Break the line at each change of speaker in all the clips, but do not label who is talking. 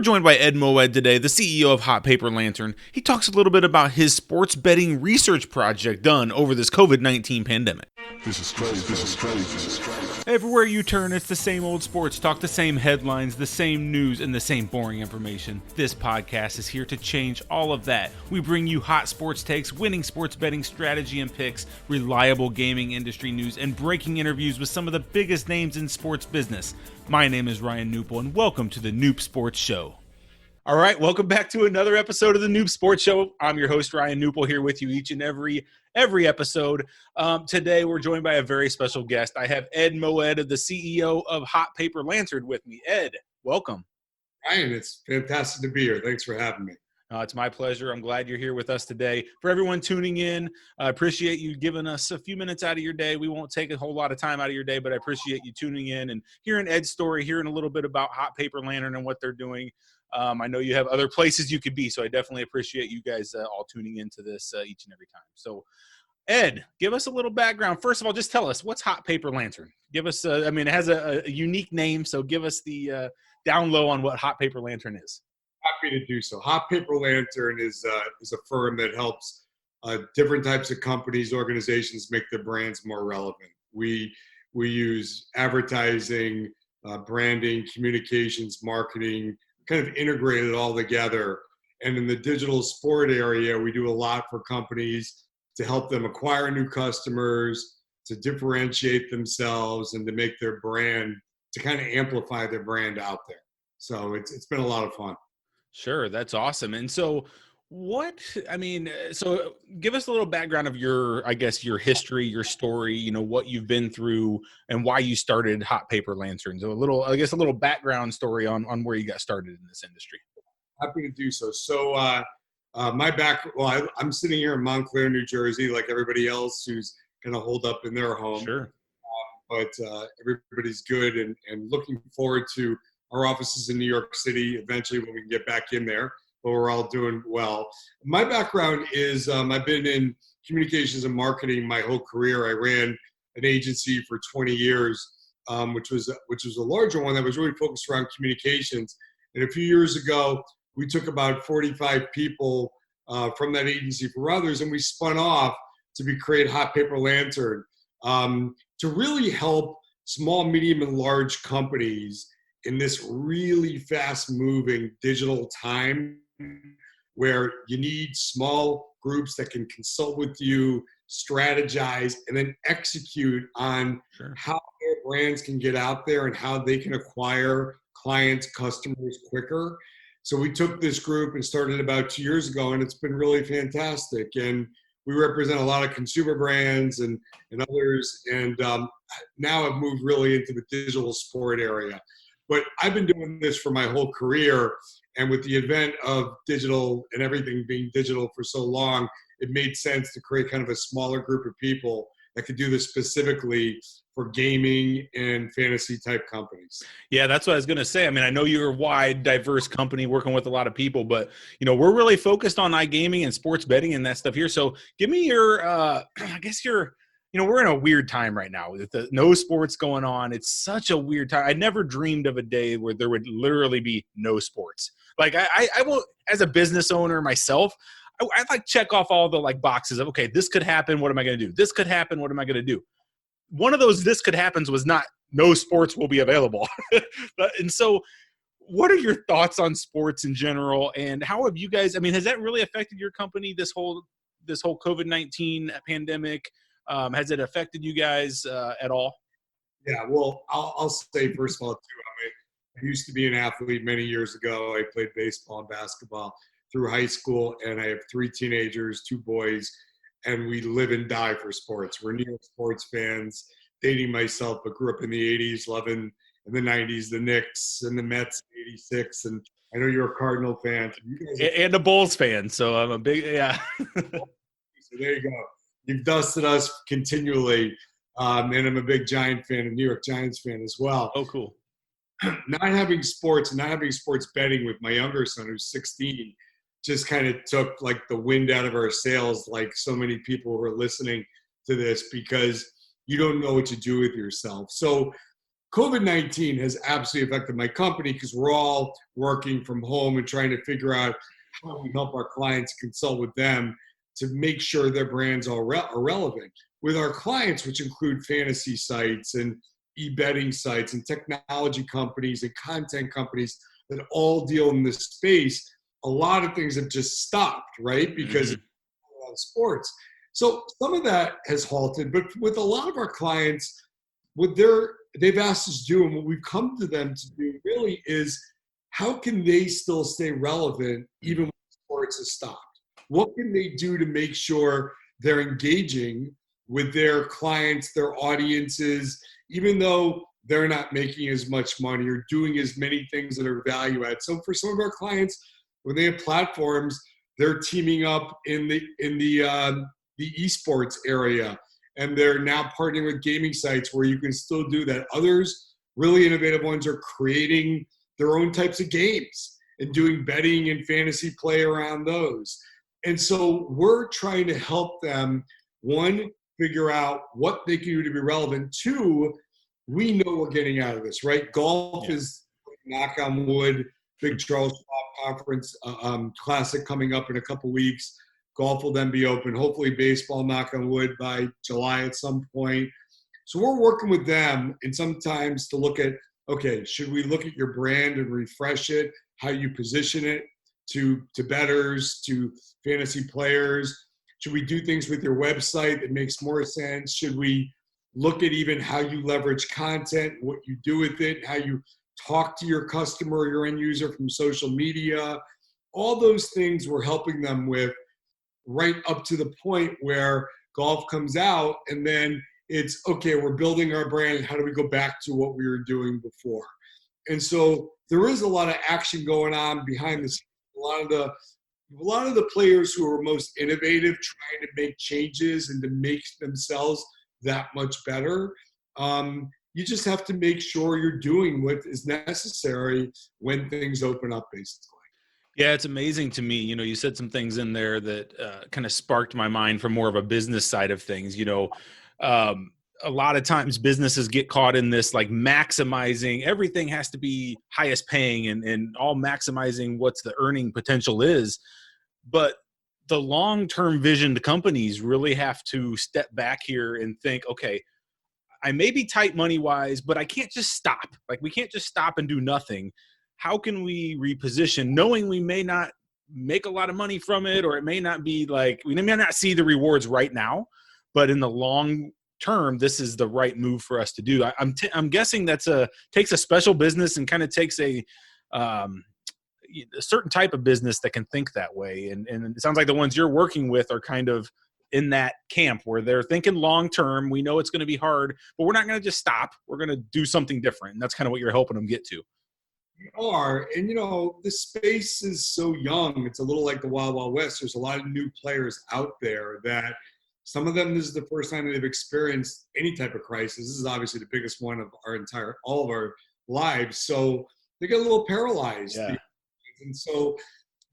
We're joined by Ed Moed today, the CEO of Hot Paper Lantern. He talks a little bit about his sports betting research project done over this COVID-19 pandemic.
This is crazy. This is crazy. This is crazy.
Everywhere you turn, it's the same old sports talk, the same headlines, the same news, and the same boring information. This podcast is here to change all of that. We bring you hot sports takes, winning sports betting strategy and picks, reliable gaming industry news, and breaking interviews with some of the biggest names in sports business. My name is Ryan Newpol, and welcome to the Noop Sports Show. All right, welcome back to another episode of the Noop Sports Show. I'm your host, Ryan Newpol, here with you each and every episode. Today, we're joined by a very special guest. I have Ed Moed, the CEO of Hot Paper Lantern, with me. Ed, welcome.
Ryan, it's fantastic to be here. Thanks for having me.
It's my pleasure. I'm glad you're here with us today. For everyone tuning in, I appreciate you giving us a few minutes out of your day. We won't take a whole lot of time out of your day, but I appreciate you tuning in and hearing Ed's story, hearing a little bit about Hot Paper Lantern and what they're doing. I know you have other places you could be, so I definitely appreciate you guys all tuning into this each and every time. So, Ed, give us a little background. First of all, just tell us, what's Hot Paper Lantern? Give us, it has a unique name, so give us the down low on what Hot Paper Lantern is.
Happy to do so. Hot Paper Lantern is a firm that helps different types of companies, organizations make their brands more relevant. We use advertising, branding, communications, marketing, kind of integrate it all together. And in the digital sport area, we do a lot for companies to help them acquire new customers, to differentiate themselves, and to make their brand, to kind of amplify their brand out there. So it's been a lot of fun.
Sure, that's awesome. And so so give us a little background of your history, your story, what you've been through and why you started Hot Paper Lantern. So a little background story on where you got started in this industry.
Happy to do so. So I'm sitting here in Montclair, New Jersey, like everybody else who's kind of holed up in their home.
Sure.
But everybody's good and looking forward to our offices in New York City eventually when we can get back in there. But we're all doing well. My background is I've been in communications and marketing my whole career. I ran an agency for 20 years, which was a larger one that was really focused around communications. And a few years ago, we took about 45 people from that agency for others, and we spun off to create Hot Paper Lantern to really help small, medium, and large companies in this really fast-moving digital time where you need small groups that can consult with you, strategize, and then execute on how their brands can get out there and how they can acquire clients, customers quicker. So we took this group and started about 2 years ago, and it's been really fantastic. And we represent a lot of consumer brands and others, and now I've moved really into the digital sport area. But I've been doing this for my whole career, and with the advent of digital and everything being digital for so long, it made sense to create kind of a smaller group of people that could do this specifically for gaming and fantasy type companies.
Yeah, that's what I was going to say. I mean, I know you're a wide, diverse company working with a lot of people, but, we're really focused on iGaming and sports betting and that stuff here. So give me your, we're in a weird time right now with no sports going on. It's such a weird time. I never dreamed of a day where there would literally be no sports. Like I will, as a business owner myself, I like check off all the boxes of, okay, this could happen. What am I going to do? This could happen. What am I going to do? One of those this could happens was not no sports will be available. And so what are your thoughts on sports in general? And how have you guys, has that really affected your company, this whole COVID-19 pandemic? Has it affected you guys at all?
Yeah, well, I'll say first of all, too, I used to be an athlete many years ago. I played baseball and basketball through high school, and I have 3 teenagers, 2 boys, and we live and die for sports. We're New York sports fans, dating myself, but grew up in the 80s, loving in the 90s, the Knicks and the Mets in 86, and I know you're a Cardinal fan.
And a Bulls fan, so I'm a big, yeah.
So there you go. You've dusted us continually, and I'm a big Giant fan, a New York Giants fan as well.
Oh, cool.
Not having sports betting with my younger son, who's 16, just kind of took the wind out of our sails, like so many people who are listening to this, because you don't know what to do with yourself. So COVID-19 has absolutely affected my company because we're all working from home and trying to figure out how we help our clients, consult with them to make sure their brands are relevant. With our clients, which include fantasy sites and e-betting sites and technology companies and content companies that all deal in this space, a lot of things have just stopped, right? Because of sports. So some of that has halted, but with a lot of our clients, what they've asked us to do and what we've come to them to do really is how can they still stay relevant even when sports has stopped? What can they do to make sure they're engaging with their clients, their audiences, even though they're not making as much money or doing as many things that are value add? So for some of our clients, when they have platforms, they're teaming up in the esports area, and they're now partnering with gaming sites where you can still do that. Others, really innovative ones, are creating their own types of games and doing betting and fantasy play around those. And so we're trying to help them, one, figure out what they can do to be relevant. Two, we know we're getting out of this, right? Golf is, knock on wood, big Charles Schwab Conference Classic coming up in a couple weeks. Golf will then be open. Hopefully baseball, knock on wood, by July at some point. So we're working with them and sometimes to look at, okay, should we look at your brand and refresh it, how you position it to bettors, to fantasy players? Should we do things with your website that makes more sense? Should we look at even how you leverage content, what you do with it, how you talk to your customer or your end user from social media? All those things we're helping them with, right up to the point where golf comes out and then it's, okay, we're building our brand. How do we go back to what we were doing before? And so there is a lot of action going on behind the scenes. A lot of the players who are most innovative, trying to make changes and to make themselves that much better. You just have to make sure you're doing what is necessary when things open up, basically.
Yeah, it's amazing to me. You said some things in there that kind of sparked my mind from more of a business side of things. A lot of times businesses get caught in this, like, maximizing everything has to be highest paying and all maximizing what's the earning potential is. But the long-term vision, the companies really have to step back here and think, okay, I may be tight money wise, but I can't just stop. Like, we can't just stop and do nothing. How can we reposition, knowing we may not make a lot of money from it, or it may not be like, we may not see the rewards right now, but in the long term, this is the right move for us to do. I'm guessing takes a special business and kind of takes a certain type of business that can think that way. And it sounds like the ones you're working with are kind of in that camp where they're thinking long term. We know it's going to be hard, but we're not going to just stop. We're going to do something different. And that's kind of what you're helping them get to.
We are. And, the space is so young. It's a little like the Wild Wild West. There's a lot of new players out there that some of them, this is the first time they've experienced any type of crisis. This is obviously the biggest one of all of our lives. So they get a little paralyzed.
Yeah.
And so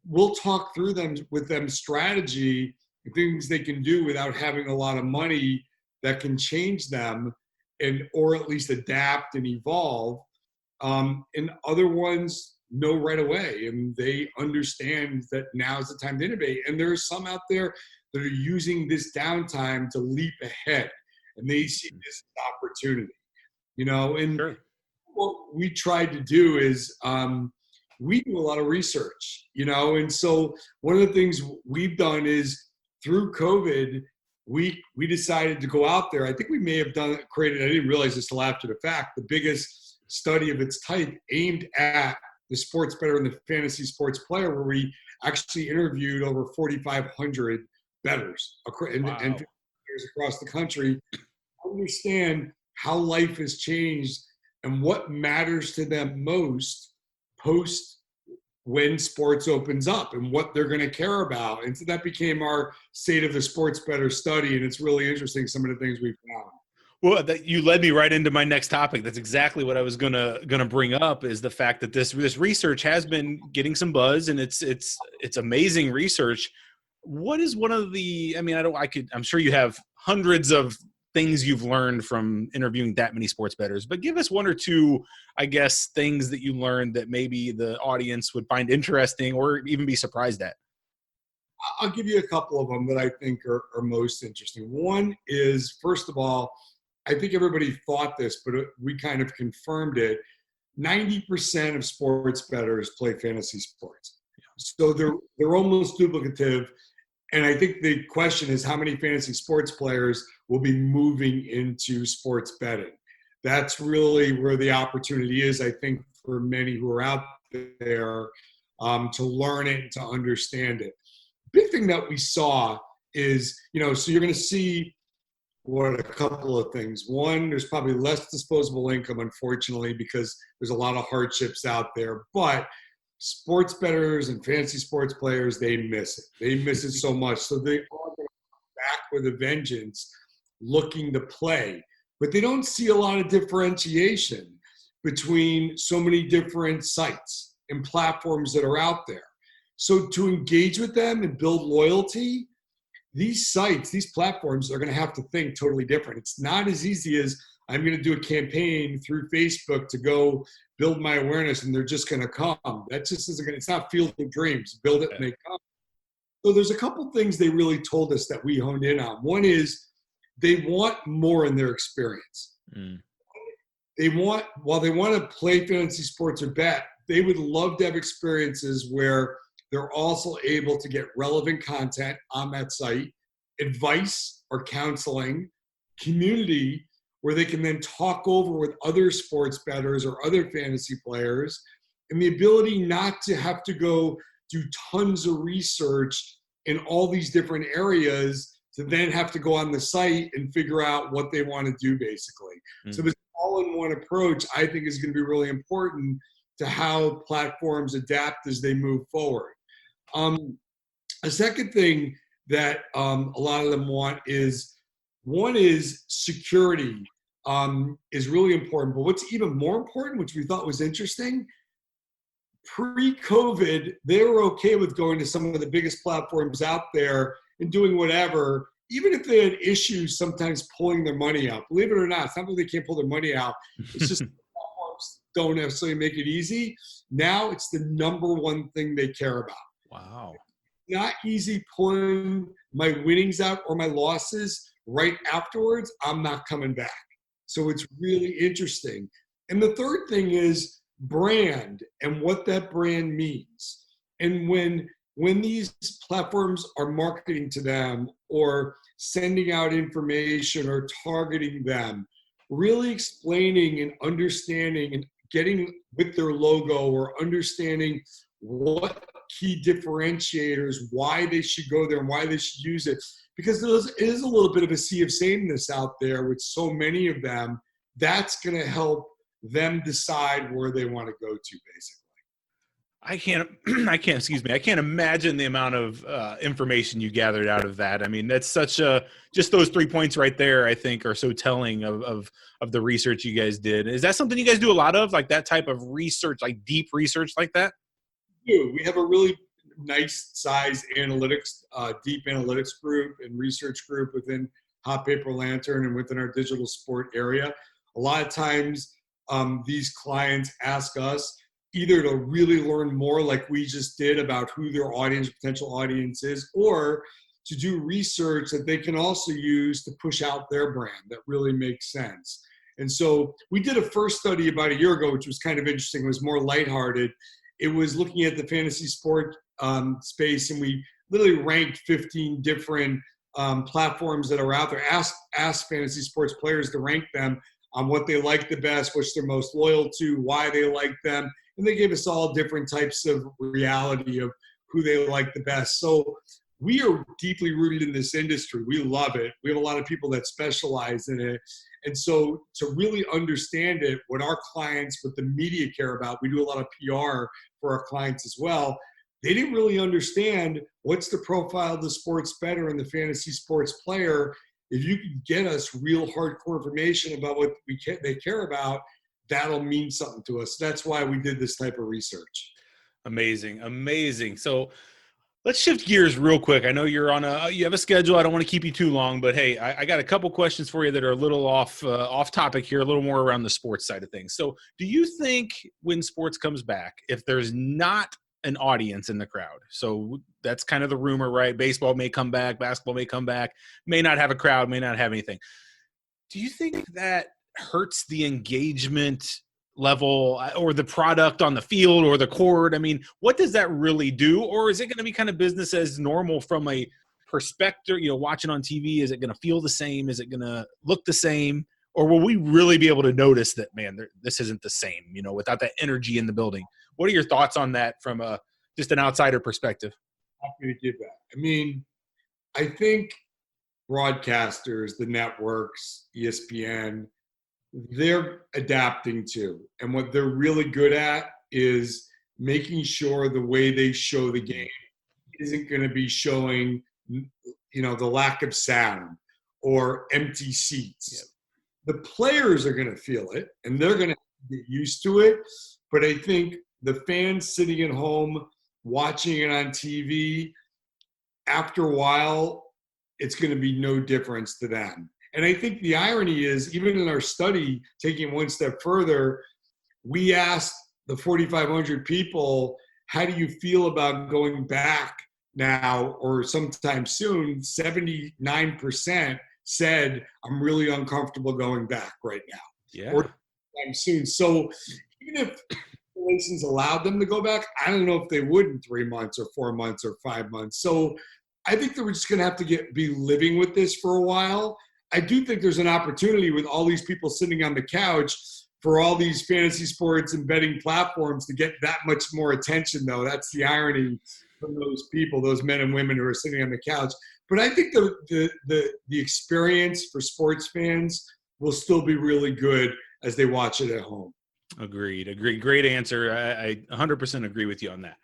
we'll talk through with them strategy, things they can do without having a lot of money that can change them or at least adapt and evolve. And other ones know right away, and they understand that now is the time to innovate. And there are some out there that are using this downtime to leap ahead, and they see this opportunity, and
Sure.
what we tried to do is we do a lot of research, and so one of the things we've done is through COVID, we decided to go out there. I think we may have created, I didn't realize this till after the fact, the biggest study of its type aimed at the sports bettor and the fantasy sports player, where we actually interviewed over 4,500 bettors and players across the country, understand how life has changed and what matters to them most post when sports opens up and what they're going to care about. And so that became our State of the Sports Bettor study. And it's really interesting, some of the things we found.
Well, you led me right into my next topic. That's exactly what I was gonna bring up, is the fact that this research has been getting some buzz, and it's amazing research. What is one of the? I mean, I'm sure you have hundreds of things you've learned from interviewing that many sports bettors, but give us one or two, I guess, things that you learned that maybe the audience would find interesting or even be surprised at.
I'll give you a couple of them that I think are most interesting. One is, first of all, I think everybody thought this, but we kind of confirmed it. 90% of sports bettors play fantasy sports. So they're almost duplicative. And I think the question is how many fantasy sports players will be moving into sports betting? That's really where the opportunity is, I think, for many who are out there to learn it and to understand it. Big thing that we saw is, so you're going to see a couple of things. One, there's probably less disposable income, unfortunately, because there's a lot of hardships out there. But sports bettors and fantasy sports players, they miss it. They miss it so much. So they are back with a vengeance looking to play. But they don't see a lot of differentiation between so many different sites and platforms that are out there. So to engage with them and build loyalty, these sites, these platforms are going to have to think totally different. It's not as easy as I'm going to do a campaign through Facebook to go build my awareness and they're just going to come. That just isn't going to, it's not Field of Dreams. Build it and they come. So there's a couple things they really told us that we honed in on. One is they want more in their experience. While they want to play fantasy sports or bet, they would love to have experiences where they're also able to get relevant content on that site, advice or counseling, community, where they can then talk over with other sports bettors or other fantasy players, and the ability not to have to go do tons of research in all these different areas to then have to go on the site and figure out what they want to do, basically. So this all-in-one approach, I think, is going to be really important to how platforms adapt as they move forward. A second thing that a lot of them want is, one is security is really important. But what's even more important, which we thought was interesting, pre-COVID, they were okay with going to some of the biggest platforms out there and doing whatever, even if they had issues sometimes pulling their money out. Believe it or not, it's not that they can't pull their money out. It's just platforms don't necessarily make it easy. Now it's the number one thing they care about.
Wow.
Not easy pulling my winnings out or my losses right afterwards. I'm not coming back. So it's really interesting. And the third thing is brand and what that brand means. And when these platforms are marketing to them or sending out information or targeting them, really explaining and understanding and getting with their logo or understanding what key differentiators, why they should go there and why they should use it. Because there is a little bit of a sea of sameness out there with so many of them. That's going to help them decide where they want to go to, basically.
I can't imagine the amount of information you gathered out of that. I mean, that's just those 3 points right there, I think, are so telling of the research you guys did. Is that something you guys do a lot of, like that type of research, like deep research like that?
We have a really nice size analytics, deep analytics group and research group within Hot Paper Lantern and within our digital sport area. A lot of times these clients ask us either to really learn more like we just did about who their potential audience is, or to do research that they can also use to push out their brand that really makes sense. And so we did a first study about a year ago, which was kind of interesting. It was more lighthearted. It was looking at the fantasy sport space, and we literally ranked 15 different platforms that are out there, asked fantasy sports players to rank them on what they like the best, which they're most loyal to, why they like them. And they gave us all different types of reality of who they like the best. So we are deeply rooted in this industry. We love it. We have a lot of people that specialize in it. And so to really understand it, what our clients, what the media care about, we do a lot of PR for our clients as well. They didn't really understand what's the profile of the sports bettor and the fantasy sports player. If you can get us real hardcore information about what they care about, that'll mean something to us. That's why we did this type of research.
Amazing. So Let's shift gears real quick. I know you have a schedule. I don't want to keep you too long, but hey, I got a couple questions for you that are a little off topic here, a little more around the sports side of things. So, do you think when sports comes back, if there's not an audience in the crowd, so that's kind of the rumor, right? Baseball may come back, basketball may come back, may not have a crowd, may not have anything. Do you think that hurts the engagement level or the product on the field or the court? I mean, what does that really do? Or is it going to be kind of business as normal from a perspective, watching on TV? Is it going to feel the same? Is it going to look the same? Or will we really be able to notice that, man, this isn't the same, without that energy in the building? What are your thoughts on that from just an outsider perspective?
Happy to give that. I mean, I think broadcasters, the networks, ESPN, they're adapting to. And what they're really good at is making sure the way they show the game isn't going to be showing, the lack of sound or empty seats. Yep. The players are going to feel it, and they're going to get used to it. But I think the fans sitting at home watching it on TV, after a while, it's going to be no difference to them. And I think the irony is, even in our study, taking it one step further, we asked the 4,500 people, how do you feel about going back now or sometime soon? 79% said, I'm really uncomfortable going back right now.
Yeah.
Or sometime soon. So even if regulations allowed them to go back, I don't know if they would in 3 months or 4 months or 5 months. So I think that we're just going to have to be living with this for a while. I do think there's an opportunity with all these people sitting on the couch for all these fantasy sports and betting platforms to get that much more attention, though. That's the irony from those people, those men and women who are sitting on the couch. But I think the experience for sports fans will still be really good as they watch it at home.
Agreed. Great answer. I 100% agree with you on that.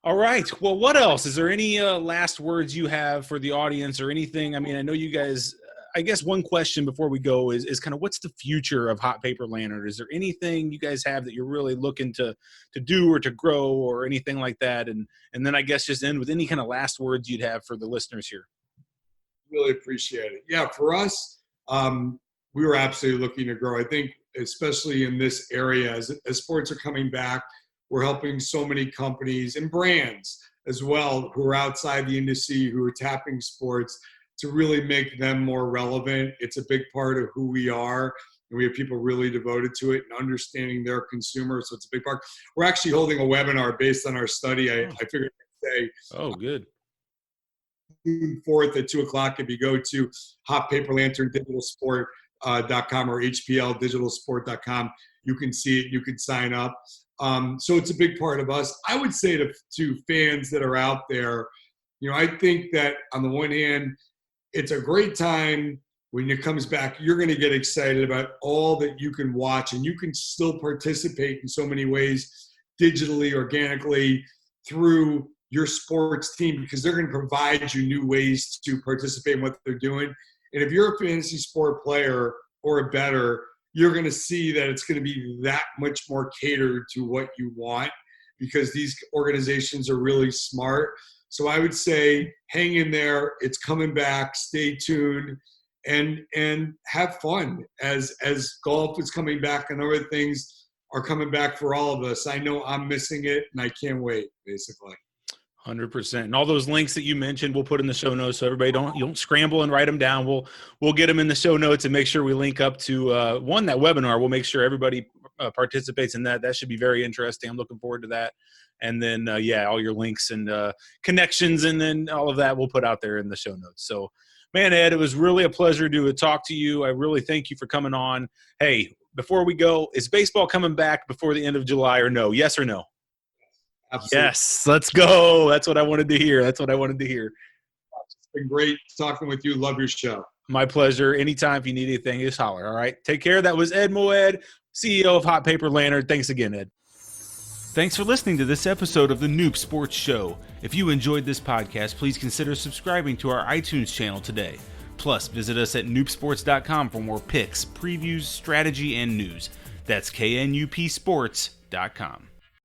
All right. Well, what else? Is there any last words you have for the audience or anything? I mean, I know you guys – I guess one question before we go is kind of what's the future of Hot Paper Lantern? Is there anything you guys have that you're really looking to do or to grow or anything like that? And then I guess just end with any kind of last words you'd have for the listeners here.
Really appreciate it. Yeah, for us, we were absolutely looking to grow. I think especially in this area, as sports are coming back, we're helping so many companies and brands as well who are outside the industry, who are tapping sports, to really make them more relevant. It's a big part of who we are, and we have people really devoted to it and understanding their consumers, so it's a big part. We're actually holding a webinar based on our study. I figured I'd say.
Oh, good.
June 4th at 2 o'clock, if you go to Hot Paper Lantern digitalsport.com or HPLdigitalsport.com, you can see it, you can sign up. So it's a big part of us. I would say to fans that are out there, I think that on the one hand, it's a great time when it comes back. You're going to get excited about all that you can watch, and you can still participate in so many ways digitally, organically, through your sports team, because they're going to provide you new ways to participate in what they're doing. And if you're a fantasy sport player or a bettor, you're going to see that it's going to be that much more catered to what you want, because these organizations are really smart. So I would say hang in there. It's coming back. Stay tuned and have fun as golf is coming back and other things are coming back for all of us. I know I'm missing it, and I can't wait, basically.
100%. And all those links that you mentioned, we'll put in the show notes, so everybody don't scramble and write them down. We'll get them in the show notes and make sure we link up to that webinar. We'll make sure everybody participates in that. That should be very interesting. I'm looking forward to that. And then, all your links and connections and then all of that we'll put out there in the show notes. So, man, Ed, it was really a pleasure to talk to you. I really thank you for coming on. Hey, before we go, is baseball coming back before the end of July or no? Yes or no? Absolutely. Yes, let's go. That's what I wanted to hear. It's
been great talking with you. Love your show.
My pleasure. Anytime if you need anything, just holler. All right. Take care. That was Ed Moed, CEO of Hot Paper Lantern. Thanks again, Ed. Thanks for listening to this episode of the Noob Sports Show. If you enjoyed this podcast, please consider subscribing to our iTunes channel today. Plus, visit us at noobsports.com for more picks, previews, strategy, and news. That's knupsports.com.